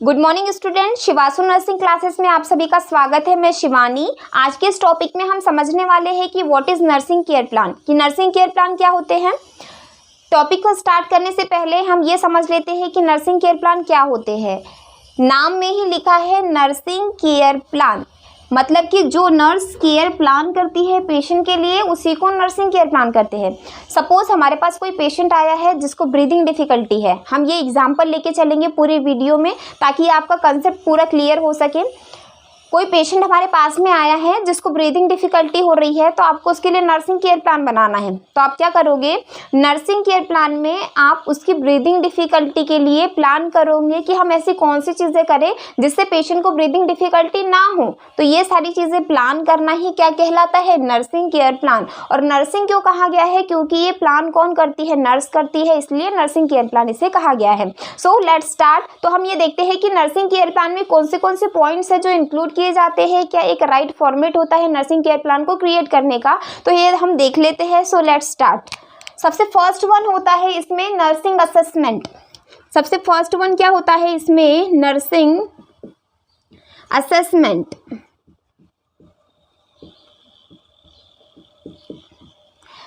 Good morning student, Shivasu nursing classes में आप सभी का स्वागत है। मैं शिवानी। आज के इस टॉपिक में हम समझने वाले हैं कि what is nursing care plan, कि नर्सिंग केयर प्लान क्या होते हैं। टॉपिक को स्टार्ट करने से पहले हम ये समझ लेते हैं कि नर्सिंग केयर प्लान क्या होते हैं। नाम में ही लिखा है नर्सिंग केयर प्लान, मतलब कि जो नर्स केयर प्लान करती है पेशेंट के लिए उसी को नर्सिंग केयर प्लान करते हैं। सपोज हमारे पास कोई पेशेंट आया है जिसको ब्रीदिंग डिफिकल्टी है, हम ये एग्जांपल लेके चलेंगे पूरे वीडियो में ताकि आपका कंसेप्ट पूरा क्लियर हो सके। कोई पेशेंट हमारे पास में आया है जिसको ब्रीदिंग डिफिकल्टी हो रही है, तो आपको उसके लिए नर्सिंग केयर प्लान बनाना है। तो आप क्या करोगे, नर्सिंग केयर प्लान में आप उसकी ब्रीदिंग डिफिकल्टी के लिए प्लान करोगे कि हम ऐसी कौन सी चीज़ें करें जिससे पेशेंट को ब्रीदिंग डिफिकल्टी ना हो। तो ये सारी चीज़ें प्लान करना ही क्या कहलाता है, नर्सिंग केयर प्लान। और नर्सिंग क्यों कहा गया है, क्योंकि ये प्लान कौन करती है, नर्स करती है, इसलिए नर्सिंग केयर प्लान इसे कहा गया है। So let's start. तो हम ये देखते हैं कि नर्सिंग केयर प्लान में कौन से पॉइंट्स है जो इंक्लूड किए जाते हैं, क्या एक राइट फॉर्मेट होता है नर्सिंग केयर प्लान को क्रिएट करने का, तो ये हम देख लेते हैं। So let's start. सबसे फर्स्ट वन होता है इसमें नर्सिंग असेसमेंट। सबसे फर्स्ट वन क्या होता है इसमें, नर्सिंग असेसमेंट।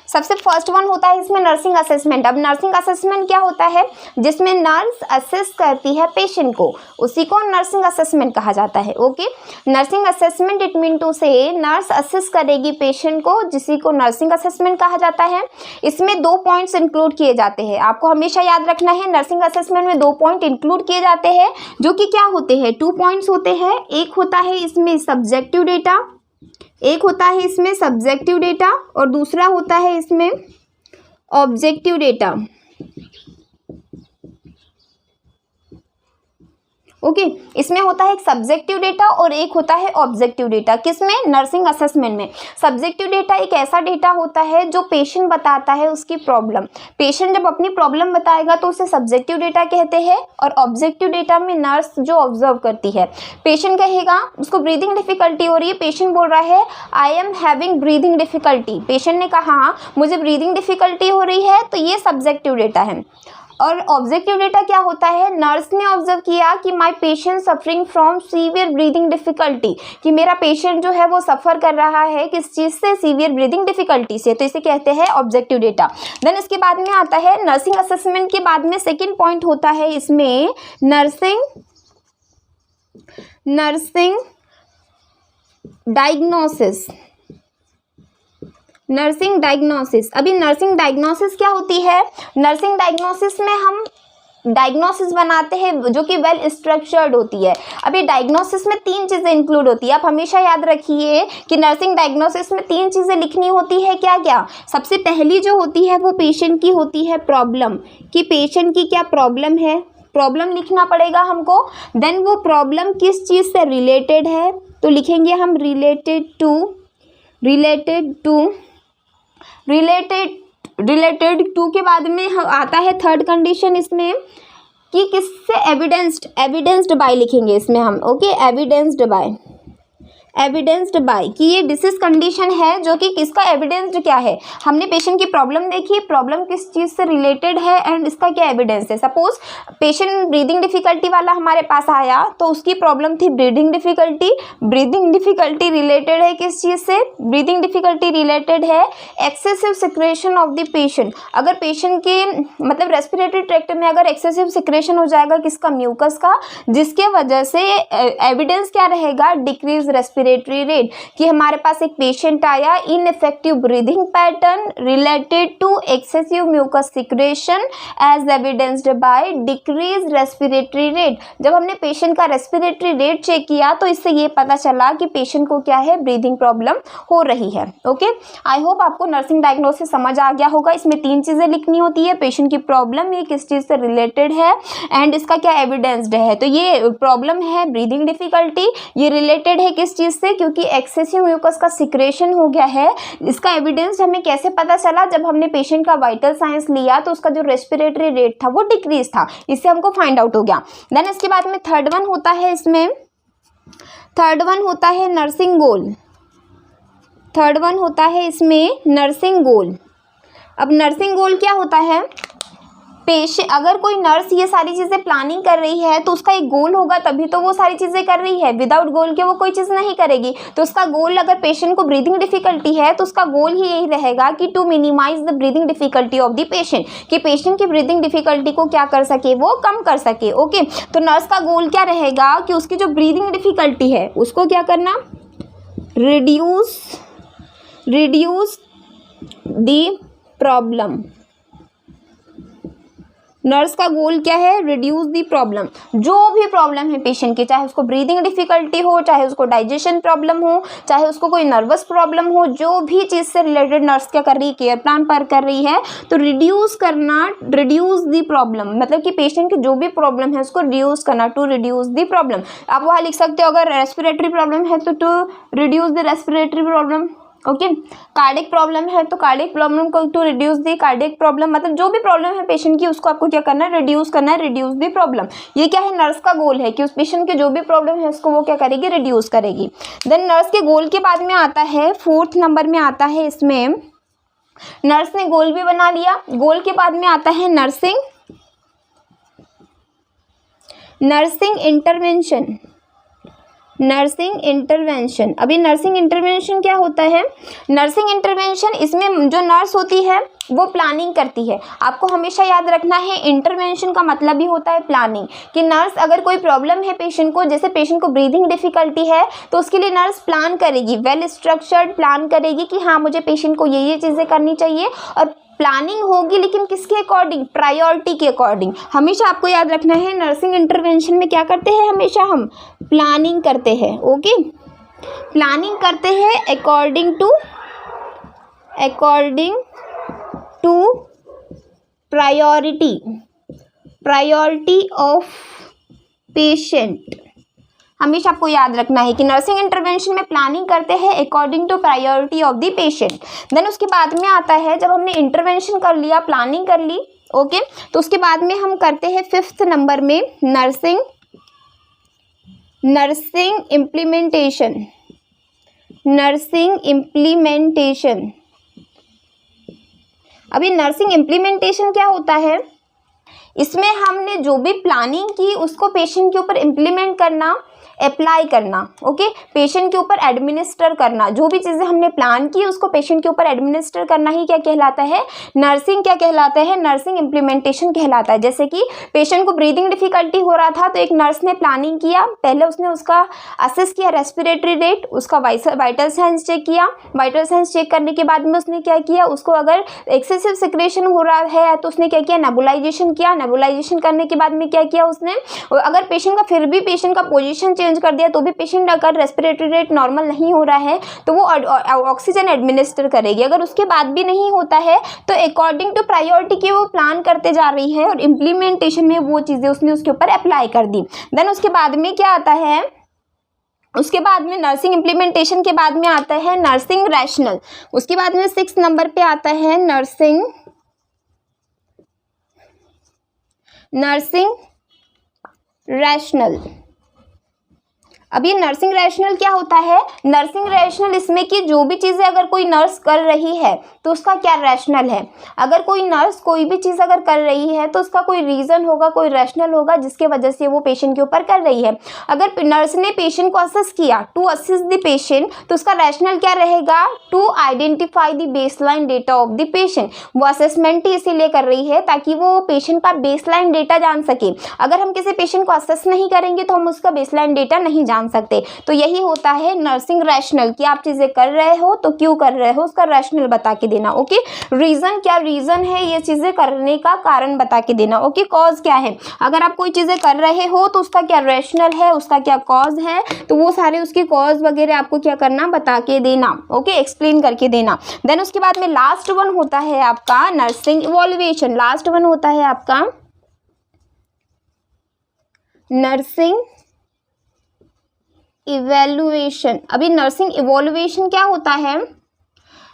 सबसे फर्स्ट वन होता है इसमें नर्सिंग असेसमेंट। अब नर्सिंग असेसमेंट क्या होता है, जिसमें नर्स असेस करती है पेशेंट को, उसी को नर्सिंग असेसमेंट कहा जाता है। Okay, nursing assessment it mean to say nurse assess करेगी पेशेंट को, जिसी को नर्सिंग असेसमेंट कहा जाता है। इसमें 2 पॉइंट्स इंक्लूड किए जाते हैं, आपको हमेशा याद रखना है। नर्सिंग असेसमेंट में 2 पॉइंट इंक्लूड किए जाते हैं, जो कि क्या होते हैं, 2 पॉइंट्स होते हैं। एक होता है इसमें सब्जेक्टिव डेटा, एक होता है इसमें सब्जेक्टिव डेटा और दूसरा होता है इसमें ऑब्जेक्टिव डेटा। ओके, इसमें होता है एक सब्जेक्टिव डेटा और एक होता है ऑब्जेक्टिव डेटा। किसमें, नर्सिंग असेसमेंट में। सब्जेक्टिव डेटा एक ऐसा डेटा होता है जो पेशेंट बताता है उसकी प्रॉब्लम। पेशेंट जब अपनी प्रॉब्लम बताएगा तो उसे सब्जेक्टिव डेटा कहते हैं। और ऑब्जेक्टिव डेटा में नर्स जो ऑब्जर्व करती है, पेशेंट कहेगा उसको ब्रीदिंग डिफिकल्टी हो रही है, पेशेंट बोल रहा है I am having breathing difficulty, patient ने कहा मुझे ब्रीदिंग डिफिकल्टी हो रही है, तो ये सब्जेक्टिव डेटा है। और ऑब्जेक्टिव डेटा क्या होता है, नर्स ने ऑब्जर्व किया कि my patient suffering from severe breathing difficulty, कि मेरा पेशेंट जो है वो सफ़र कर रहा है किस चीज़ से, सीवियर ब्रीदिंग डिफिकल्टी से, तो इसे कहते हैं ऑब्जेक्टिव डेटा। देन इसके बाद में आता है नर्सिंग असेसमेंट के बाद में सेकेंड पॉइंट होता है इसमें नर्सिंग डायग्नोसिस। Nursing diagnosis. अभी नर्सिंग डायग्नोसिस क्या होती है, नर्सिंग डायग्नोसिस में हम डायग्नोसिस बनाते हैं जो कि वेल स्ट्रक्चर्ड होती है। अभी डायग्नोसिस में 3 चीज़ें इंक्लूड होती है, आप हमेशा याद रखिए कि नर्सिंग डायग्नोसिस में 3 चीज़ें लिखनी होती है। क्या क्या, सबसे पहली जो होती है वो पेशेंट की होती है प्रॉब्लम, कि पेशेंट की क्या प्रॉब्लम है, प्रॉब्लम लिखना पड़ेगा हमको। देन वो प्रॉब्लम किस चीज़ से रिलेटेड है, तो लिखेंगे हम रिलेटेड टू के बाद में आता है थर्ड कंडीशन इसमें, कि किससे एविडेंस्ड बाय लिखेंगे इसमें हम। ओके, एविडेंस्ड बाय, कि ये डिसीज कंडीशन है जो कि किसका एविडेंस्ड क्या है, हमने पेशेंट की प्रॉब्लम देखी, प्रॉब्लम किस चीज़ से रिलेटेड है एंड इसका क्या एविडेंस है। सपोज पेशेंट ब्रीदिंग डिफिकल्टी वाला हमारे पास आया, तो उसकी प्रॉब्लम थी ब्रीदिंग डिफिकल्टी रिलेटेड है किस चीज़ से, ब्रीदिंग डिफिकल्टी रिलेटेड है excessive secretion of the patient. अगर पेशेंट के मतलब रेस्पिरेटरी ट्रैक्ट में अगर एक्सेसिव सिक्रेशन हो जाएगा किसका, म्यूकस का, जिसके वजह से एविडेंस क्या रहेगा, डिक्रीज रेस्पिरेटरी रेट, कि हमारे पास एक पेशेंट आया ineffective breathing pattern related to excessive mucus secretion as evidenced by decrease respiratory rate. जब हमने पेशेंट का रेस्पिरेटरी रेट चेक किया तो इससे ये पता चला कि पेशेंट को क्या है, ब्रीदिंग प्रॉब्लम हो रही है। ओके, आई होप आपको नर्सिंग डायग्नोसिस समझ आ गया होगा। इसमें 3 चीज़ें लिखनी होती है, पेशेंट की प्रॉब्लम, ये किस चीज़ से रिलेटेड है एंड इसका क्या एविडेंस्ड है। तो ये प्रॉब्लम है ब्रीदिंग डिफिकल्टी, ये रिलेटेड है किस चीज़ से, क्योंकि एक्सेसिव म्यूकस का सिक्रेशन हो गया है। इसका एविडेंस हमें कैसे पता चला, जब हमने पेशेंट का वाइटल साइंस लिया तो उसका जो रेस्पिरेटरी रेट था वो डिक्रीज था, इससे हमको फाइंड आउट हो गया। देन इसके बाद में थर्ड वन होता है इसमें, थर्ड वन होता है नर्सिंग गोल। थर्ड वन होता है इसमें नर्सिंग गोल। अब नर्सिंग गोल क्या होता है, अगर कोई नर्स ये सारी चीज़ें प्लानिंग कर रही है तो उसका एक गोल होगा, तभी तो वो सारी चीज़ें कर रही है। विदाउट गोल के वो कोई चीज़ नहीं करेगी। तो उसका गोल, अगर पेशेंट को ब्रीदिंग डिफिकल्टी है तो उसका गोल ही यही रहेगा कि to minimize the breathing difficulty of the patient, कि पेशेंट की ब्रीदिंग डिफिकल्टी को क्या कर सके, वो कम कर सके। ओके, तो नर्स का गोल क्या रहेगा कि उसकी जो ब्रीदिंग डिफिकल्टी है उसको क्या करना, रिड्यूस द प्रॉब्लम। नर्स का गोल क्या है, रिड्यूस दी प्रॉब्लम। जो भी प्रॉब्लम है पेशेंट की, चाहे उसको ब्रीदिंग डिफिकल्टी हो, चाहे उसको डाइजेशन प्रॉब्लम हो, चाहे उसको कोई नर्वस प्रॉब्लम हो, जो भी चीज़ से रिलेटेड नर्स क्या कर रही है, केयर प्लान पर कर रही है, तो रिड्यूस करना, रिड्यूस दी प्रॉब्लम, मतलब कि पेशेंट की जो भी प्रॉब्लम है उसको रिड्यूस करना, टू रिड्यूस दी प्रॉब्लम। आप वहाँ लिख सकते हो, अगर रेस्पिरेटरी प्रॉब्लम है तो to reduce the respiratory problem. Okay, cardiac problem है तो कार्डिक प्रॉब्लम को to reduce the cardiac problem, मतलब जो भी प्रॉब्लम है पेशेंट की उसको आपको क्या करना है, रिड्यूस करना है, रिड्यूस दी प्रॉब्लम। ये क्या है, नर्स का गोल है कि उस पेशेंट के जो भी प्रॉब्लम है उसको वो क्या करेगी, रिड्यूस करेगी। देन नर्स के गोल के बाद में आता है, 4th नंबर में आता है, इसमें नर्स ने गोल भी बना लिया। गोल के बाद में आता है नर्सिंग इंटरवेंशन। नर्सिंग इंटरवेंशन, अभी नर्सिंग इंटरवेंशन क्या होता है, नर्सिंग इंटरवेंशन, इसमें जो नर्स होती है वो प्लानिंग करती है। आपको हमेशा याद रखना है, इंटरवेंशन का मतलब ही होता है प्लानिंग, कि नर्स अगर कोई प्रॉब्लम है पेशेंट को, जैसे पेशेंट को ब्रीदिंग डिफिकल्टी है, तो उसके लिए नर्स प्लान करेगी, वेल स्ट्रक्चर्ड प्लान करेगी कि हाँ मुझे पेशेंट को ये चीज़ें करनी चाहिए। और प्लानिंग होगी लेकिन किसके अकॉर्डिंग, प्रायोरिटी के अकॉर्डिंग। हमेशा आपको याद रखना है, नर्सिंग इंटरवेंशन में क्या करते हैं, हमेशा हम प्लानिंग करते हैं। ओके, प्लानिंग करते हैं according to priority of patient. हमेशा आपको याद रखना है कि नर्सिंग इंटरवेंशन में प्लानिंग करते हैं according to priority of the patient. Then उसके बाद में आता है, जब हमने इंटरवेंशन कर लिया, प्लानिंग कर ली, ओके, तो उसके बाद में हम करते हैं 5th नंबर में नर्सिंग इम्प्लीमेंटेशन। अभी नर्सिंग इम्प्लीमेंटेशन क्या होता है, इसमें हमने जो भी प्लानिंग की उसको पेशेंट के ऊपर इम्प्लीमेंट करना, अप्लाई करना। ओके, पेशेंट के ऊपर एडमिनिस्टर करना, जो भी चीज़ें हमने प्लान की उसको पेशेंट के ऊपर एडमिनिस्टर करना ही क्या कहलाता है, नर्सिंग क्या कहलाता है, नर्सिंग इम्प्लीमेंटेशन कहलाता है। जैसे कि पेशेंट को ब्रीदिंग डिफिकल्टी हो रहा था तो एक नर्स ने प्लानिंग किया, पहले उसने उसका असेस किया रेस्पिरेटरी रेट, उसका वाइटल साइंस चेक किया। वाइटल साइंस चेक करने के बाद में उसने क्या किया, उसको अगर एक्सेसिव सिक्रेशन हो रहा है तो उसने क्या किया, नेबुलाइजेशन किया। नेबुलाइजेशन करने के बाद में क्या किया उसने, अगर पेशेंट का फिर भी पेशेंट का पोजीशन चेंज कर दिया तो भी पेशेंट अगर रेस्पिरेटरी रेट नॉर्मल नहीं हो रहा है तो वो ऑक्सीजन एडमिनिस्टर करेगी। अगर उसके बाद भी नहीं होता है तो अकॉर्डिंग टू प्रायोरिटी की वो प्लान करते जा रही है और इम्प्लीमेंटेशन में वो चीज़ें उसने उसके ऊपर अप्लाई कर दी। देन उसके बाद में क्या आता है, उसके बाद में नर्सिंग इम्प्लीमेंटेशन के बाद में आता है नर्सिंग रैशनल। उसके बाद में 6 नंबर पे आता है नर्सिंग रैशनल। अब ये नर्सिंग रैशनल क्या होता है, नर्सिंग रैशनल इसमें कि जो भी चीज़ें अगर कोई नर्स कर रही है तो उसका क्या रैशनल है। अगर कोई नर्स कोई भी चीज़ अगर कर रही है तो उसका कोई रीज़न होगा, कोई रैशनल होगा जिसके वजह से वो पेशेंट के ऊपर कर रही है। अगर नर्स ने पेशेंट को असेस किया, टू असेस द पेशेंट, तो उसका रैशनल क्या रहेगा, to identify the baseline data of the patient. वो असेसमेंट ही इसीलिए कर रही है ताकि वो पेशेंट का बेसलाइन डेटा जान सके। अगर हम किसी पेशेंट को असेस नहीं करेंगे तो हम उसका बेसलाइन डेटा नहीं जान सकते। तो यही होता है नर्सिंग रैशनल, कि आप चीजें कर रहे हो तो क्यों कर रहे हो, उसका रैशनल बता के देना। ओके, रीजन क्या रीजन है ये चीजें करने का, कारण बता के देना। ओके, कॉज क्या है, अगर आप कोई चीजें कर रहे हो तो उसका क्या रैशनल है, उसका क्या कॉज है, तो वो सारे उसके कॉज वगैरह आपको क्या करना, बता के देना। ओके, एक्सप्लेन करके देना। देन उसके बाद में लास्ट वन होता है आपका नर्सिंग इवोल्यूशन। लास्ट वन होता है आपका नर्सिंग इवैल्यूएशन। अभी नर्सिंग इवोल्यूएशन क्या होता है,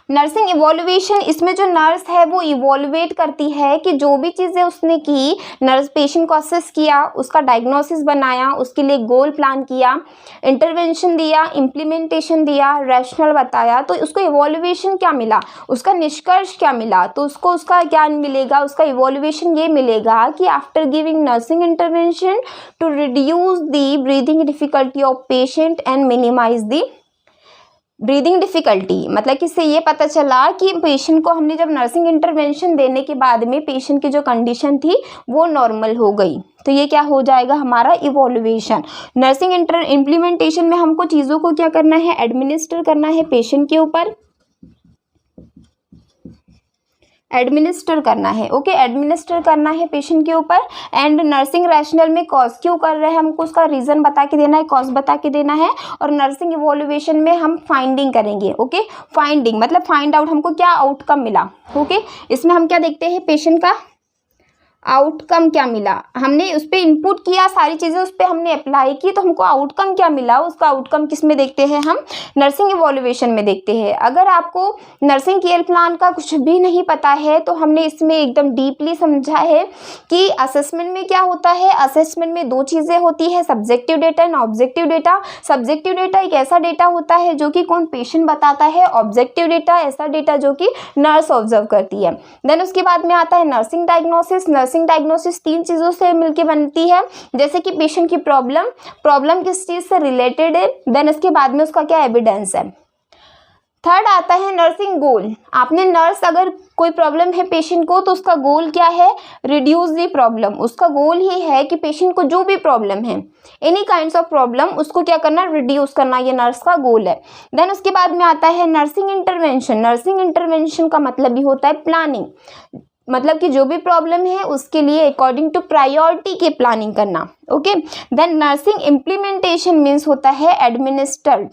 नर्सिंग इवोल्यूशन, इसमें जो नर्स है वो इवोल्यूएट करती है कि जो भी चीज़ें उसने की, नर्स पेशेंट को असेस किया, उसका डायग्नोसिस बनाया, उसके लिए गोल प्लान किया, इंटरवेंशन दिया, इम्प्लीमेंटेशन दिया, रैशनल बताया, तो उसको इवोल्यूशन क्या मिला, उसका निष्कर्ष क्या मिला, तो उसको उसका ज्ञान मिलेगा, उसका इवोल्यूशन ये मिलेगा कि after giving nursing intervention to reduce the breathing difficulty of patient and minimize the breathing difficulty, मतलब कि इससे ये पता चला कि पेशेंट को हमने जब नर्सिंग इंटरवेंशन देने के बाद में पेशेंट की जो कंडीशन थी वो नॉर्मल हो गई। तो ये क्या हो जाएगा हमारा इवोल्यूशन। नर्सिंग इम्प्लीमेंटेशन में हमको चीज़ों को क्या करना है, एडमिनिस्टर करना है पेशेंट के ऊपर, एडमिनिस्टर करना है, ओके, एडमिनिस्टर करना है पेशेंट के ऊपर। एंड नर्सिंग रैशनल में कॉज क्यों कर रहे हैं हमको उसका रीज़न बता के देना है, कॉज बता के देना है। और नर्सिंग इवोल्यूशन में हम फाइंडिंग करेंगे, ओके, फाइंडिंग मतलब फाइंड आउट हमको क्या आउटकम मिला, ओके। इसमें हम क्या देखते हैं, पेशेंट का आउटकम क्या मिला, हमने उस पर इनपुट किया, सारी चीज़ें उस पर हमने अप्लाई की, तो हमको आउटकम क्या मिला, उसका आउटकम किस में देखते हैं हम, नर्सिंग इवोल्यूशन में देखते हैं। अगर आपको नर्सिंग केयर प्लान का कुछ भी नहीं पता है तो हमने इसमें एकदम डीपली समझा है कि असेसमेंट में क्या होता है। असेसमेंट में दो चीज़ें होती है, subjective data and objective data. Subjective data एक ऐसा डेटा होता है जो कि कौन पेशेंट बताता है, ऑब्जेक्टिव डेटा ऐसा डेटा जो कि नर्स ऑब्जर्व करती है। देन उसके बाद में आता है नर्सिंग डायग्नोसिस। नर्सिंग डायग्नोसिस तीन चीज़ों से मिलकर बनती है, जैसे कि पेशेंट की प्रॉब्लम किस चीज़ से रिलेटेड है, देन उसके बाद में उसका क्या एविडेंस है। थर्ड आता है नर्सिंग गोल। आपने नर्स अगर कोई प्रॉब्लम है पेशेंट को तो उसका गोल क्या है, रिड्यूस दी प्रॉब्लम। उसका गोल ही है कि पेशेंट को जो भी प्रॉब्लम है, एनी काइंड्स ऑफ प्रॉब्लम, उसको क्या करना, रिड्यूस करना, ये नर्स का गोल है। देन उसके बाद में आता है नर्सिंग इंटरवेंशन। नर्सिंग इंटरवेंशन का मतलब भी होता है प्लानिंग, मतलब कि जो भी प्रॉब्लम है उसके लिए अकॉर्डिंग टू प्रायोरिटी की प्लानिंग करना, okay. Then nursing implementation means होता है एडमिनिस्टर्ड,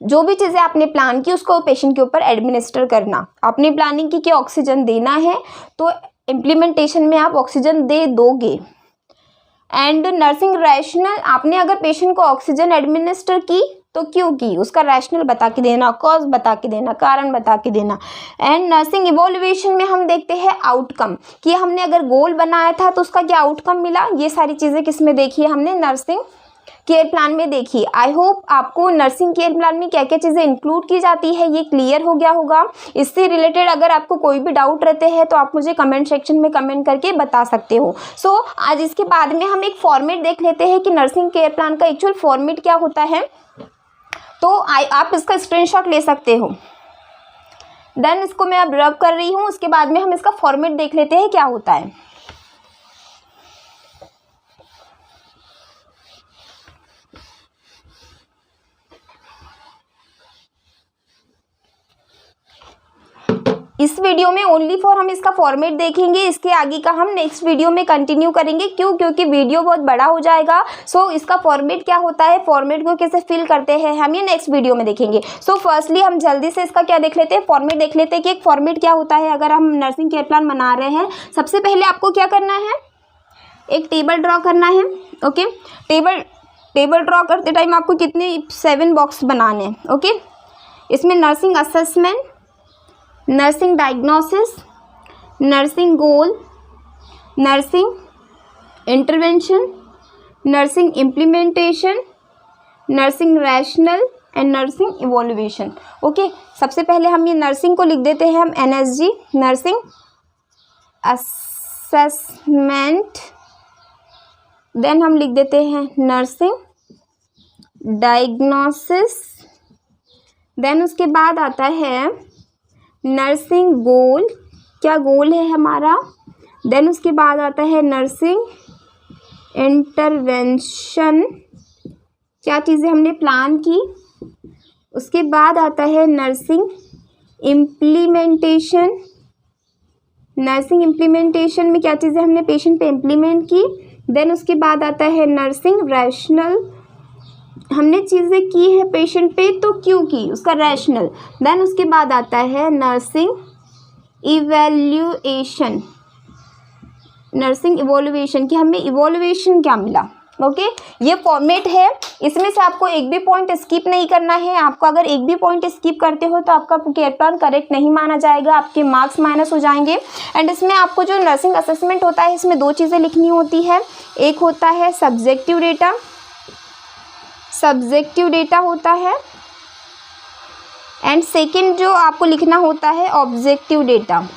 जो भी चीज़ें आपने प्लान की उसको पेशेंट के ऊपर एडमिनिस्टर करना। आपने प्लानिंग की कि ऑक्सीजन देना है तो इम्प्लीमेंटेशन में आप ऑक्सीजन दे दोगे। एंड नर्सिंग रैशनल, आपने अगर पेशेंट को ऑक्सीजन एडमिनिस्टर की तो क्यों की, उसका रैशनल बता के देना, कॉज बता के देना, कारण बता के देना। एंड नर्सिंग इवोल्यूशन में हम देखते हैं आउटकम, कि हमने अगर गोल बनाया था तो उसका क्या आउटकम मिला। ये सारी चीज़ें किस में देखी है हमने, नर्सिंग केयर प्लान में देखी। आई होप आपको नर्सिंग केयर प्लान में क्या क्या चीज़ें इंक्लूड की जाती है ये क्लियर हो गया होगा। इससे रिलेटेड अगर आपको कोई भी डाउट रहते हैं तो आप मुझे कमेंट सेक्शन में कमेंट करके बता सकते हो। सो आज इसके बाद में हम एक फॉर्मेट देख लेते हैं कि नर्सिंग केयर प्लान का एक्चुअल फॉर्मेट क्या होता है, तो आप इसका स्क्रीनशॉट ले सकते हो। देन इसको मैं अब रब कर रही हूँ, उसके बाद में हम इसका फॉर्मेट देख लेते हैं क्या होता है। इस वीडियो में ओनली फॉर हम इसका फॉर्मेट देखेंगे, इसके आगे का हम नेक्स्ट वीडियो में कंटिन्यू करेंगे। क्यों, क्योंकि वीडियो बहुत बड़ा हो जाएगा। सो इसका फॉर्मेट क्या होता है, फॉर्मेट को कैसे फिल करते हैं हम ये नेक्स्ट वीडियो में देखेंगे। सो फर्स्टली हम जल्दी से इसका क्या देख लेते हैं, फॉर्मेट देख लेते हैं कि एक फॉर्मेट क्या होता है अगर हम नर्सिंग केयर प्लान बना रहे हैं। सबसे पहले आपको क्या करना है, एक टेबल ड्रॉ करना है, ओके। टेबल ड्रॉ करते टाइम आपको कितने 7 बॉक्स बनाने हैं, ओके। इसमें nursing assessment, nursing diagnosis, nursing goal, nursing intervention, nursing implementation, nursing rational and nursing evolution, okay. सबसे पहले हम ये नर्सिंग को लिख देते हैं हम NSG, नर्सिंग असेसमेंट। देन हम लिख देते हैं नर्सिंग डायग्नोसिस। देन उसके बाद आता है नर्सिंग गोल, क्या गोल है हमारा। देन उसके बाद आता है नर्सिंग इंटरवेंशन, क्या चीज़ें हमने प्लान की। उसके बाद आता है नर्सिंग इम्प्लीमेंटेशन। नर्सिंग इम्प्लीमेंटेशन में क्या चीज़ें हमने पेशेंट पे इम्प्लीमेंट की। देन उसके बाद आता है नर्सिंग रैशनल, हमने चीज़ें की है पेशेंट पे तो क्यों की, उसका रैशनल। देन उसके बाद आता है नर्सिंग इवैल्यूएशन, नर्सिंग इवोल्यूशन कि हमें इवोल्यूशन क्या मिला, ओके ये फॉर्मेट है, इसमें से आपको एक भी पॉइंट स्किप नहीं करना है। आपको अगर एक भी पॉइंट स्किप करते हो तो आपका केयर प्लान करेक्ट नहीं माना जाएगा, आपके मार्क्स माइनस हो जाएंगे। एंड इसमें आपको जो नर्सिंग असेसमेंट होता है इसमें 2 चीज़ें लिखनी होती है, एक होता है सब्जेक्टिव डेटा होता है, एंड सेकेंड जो आपको लिखना होता है ऑब्जेक्टिव डेटा,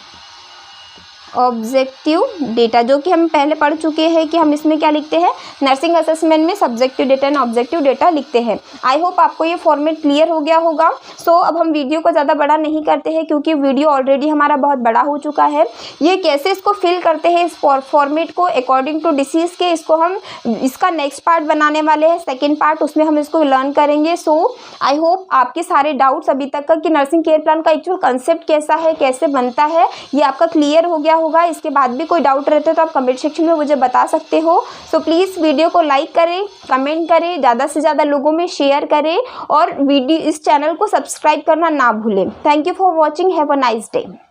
जो कि हम पहले पढ़ चुके हैं कि हम इसमें क्या लिखते हैं, नर्सिंग असेसमेंट में subjective data and objective data लिखते हैं। आई होप आपको ये फॉर्मेट क्लियर हो गया होगा। सो अब हम वीडियो को ज़्यादा बड़ा नहीं करते हैं क्योंकि वीडियो ऑलरेडी हमारा बहुत बड़ा हो चुका है। ये कैसे इसको फिल करते हैं इस फॉर्मेट को अकॉर्डिंग टू डिसीज़ के, इसको हम इसका नेक्स्ट पार्ट बनाने वाले हैं, सेकेंड पार्ट, उसमें हम इसको लर्न करेंगे। सो आई होप आपके सारे डाउट्स अभी तक का कि नर्सिंग केयर प्लान का एक्चुअल कंसेप्ट कैसा है, कैसे बनता है, ये आपका क्लियर हो गया होगा। इसके बाद भी कोई डाउट रहते तो आप कमेंट सेक्शन में मुझे बता सकते हो। सो प्लीज़ वीडियो को लाइक करें, कमेंट करें, ज़्यादा से ज़्यादा लोगों में शेयर करें और इस चैनल को सब्सक्राइब करना ना भूलें। Thank you for watching, have a nice day.